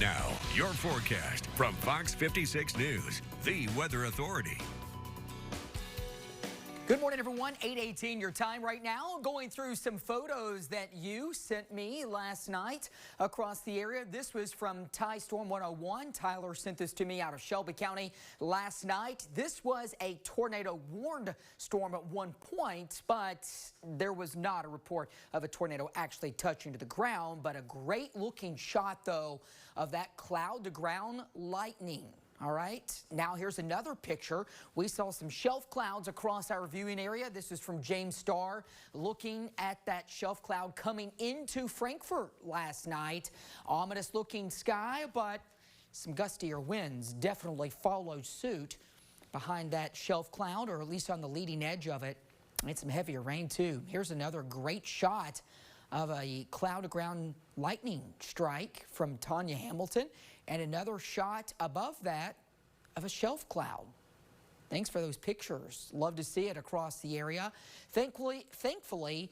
Now, your forecast from Fox 56 News, the weather authority. Good morning, everyone. 8:18 your time right now. Going through some photos that you sent me last night across the area. This was from Ty Storm 101. Tyler sent this to me out of Shelby County last night. This was a tornado-warned storm at one point, but there was not a report of a tornado actually touching to the ground. But a great-looking shot, though, of that cloud-to-ground lightning. All right, now here's another picture. We saw some shelf clouds across our viewing area. This is from James Starr looking at that shelf cloud coming into Frankfort last night. Ominous looking sky, but some gustier winds definitely followed suit behind that shelf cloud, or at least on the leading edge of it. And some heavier rain too. Here's another great shot of a cloud-to-ground lightning strike from Tanya Hamilton, and another shot above that of a shelf cloud. Thanks for those pictures. Love to see it across the area. Thankfully,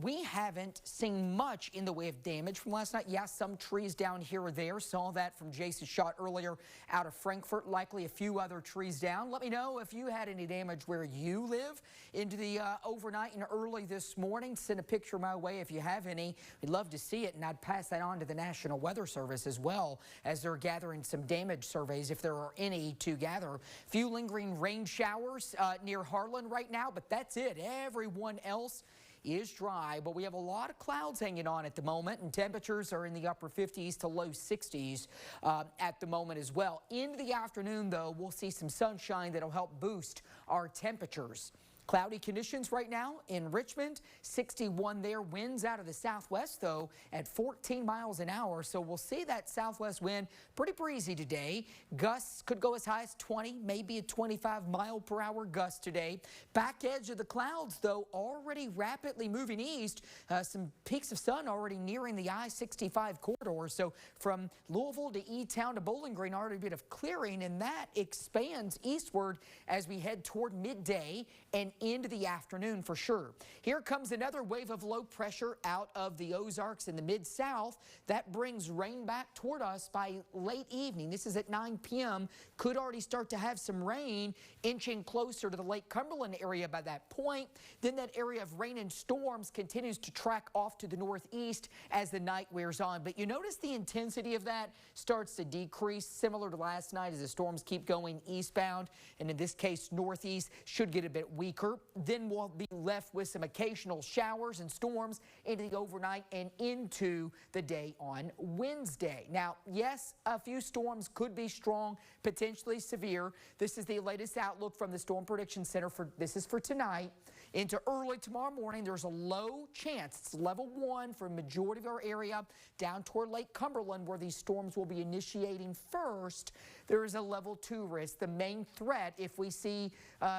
we haven't seen much in the way of damage from last night. Yeah, some trees down here or there. Saw that from Jason's shot earlier out of Frankfort. Likely a few other trees down. Let me know if you had any damage where you live into the overnight and early this morning. Send a picture my way if you have any. We'd love to see it, and I'd pass that on to the National Weather Service as well, as they're gathering some damage surveys if there are any to gather. Few lingering rain showers near Harlan right now, but that's it. Everyone else is dry, but we have a lot of clouds hanging on at the moment, and temperatures are in the upper 50s to low 60s at the moment as well. In the afternoon, though, we'll see some sunshine that'll help boost our temperatures. Cloudy conditions right now in Richmond, 61 there. Winds out of the southwest, though, at 14 miles an hour. So we'll see that southwest wind pretty breezy today. Gusts could go as high as 20, maybe a 25-mile-per-hour gust today. Back edge of the clouds, though, already rapidly moving east. Some peaks of sun already nearing the I-65 corridor. So from Louisville to E-Town to Bowling Green, already a bit of clearing, and that expands eastward as we head toward midday and into the afternoon for sure. Here comes another wave of low pressure out of the Ozarks in the mid-south. That brings rain back toward us by late evening. This is at 9 p.m. Could already start to have some rain inching closer to the Lake Cumberland area by that point. Then that area of rain and storms continues to track off to the northeast as the night wears on. But you notice the intensity of that starts to decrease, similar to last night as the storms keep going eastbound. And in this case, northeast should get a bit weaker. Then we'll be left with some occasional showers and storms into the overnight and into the day on Wednesday. Now, yes, a few storms could be strong, potentially severe. This is the latest outlook from the Storm Prediction Center. This is for tonight. Into early tomorrow morning, there's a low chance. It's level 1 for a majority of our area down toward Lake Cumberland, where these storms will be initiating first. There is a level 2 risk. The main threat, if we see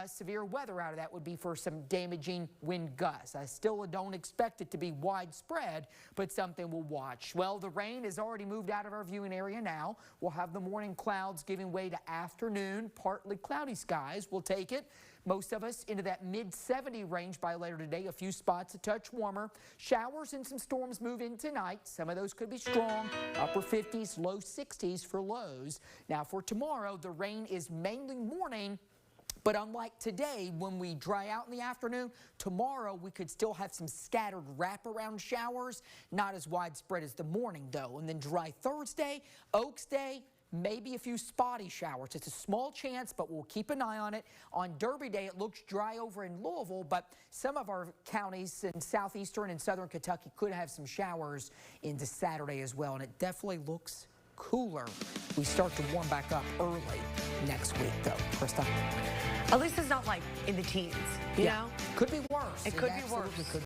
severe weather out of that, would be for some damaging wind gusts. I still don't expect it to be widespread, but something we'll watch. Well, the rain has already moved out of our viewing area now. We'll have the morning clouds giving way to afternoon, partly cloudy skies. We'll take it. Most of us into that mid-70 range by later today. A few spots a touch warmer. Showers and some storms move in tonight. Some of those could be strong. Upper 50s, low 60s for lows. Now for tomorrow, the rain is mainly morning. But unlike today, when we dry out in the afternoon, tomorrow we could still have some scattered wraparound showers. Not as widespread as the morning, though. And then dry Thursday, Oaks Day, maybe a few spotty showers. It's a small chance, but we'll keep an eye on it. On Derby Day, it looks dry over in Louisville, but some of our counties in southeastern and southern Kentucky could have some showers into Saturday as well, and it definitely looks cooler. We start to warm back up early next week, though. Krista? At least it's not like in the teens, you know? Could be worse. It could be worse. Could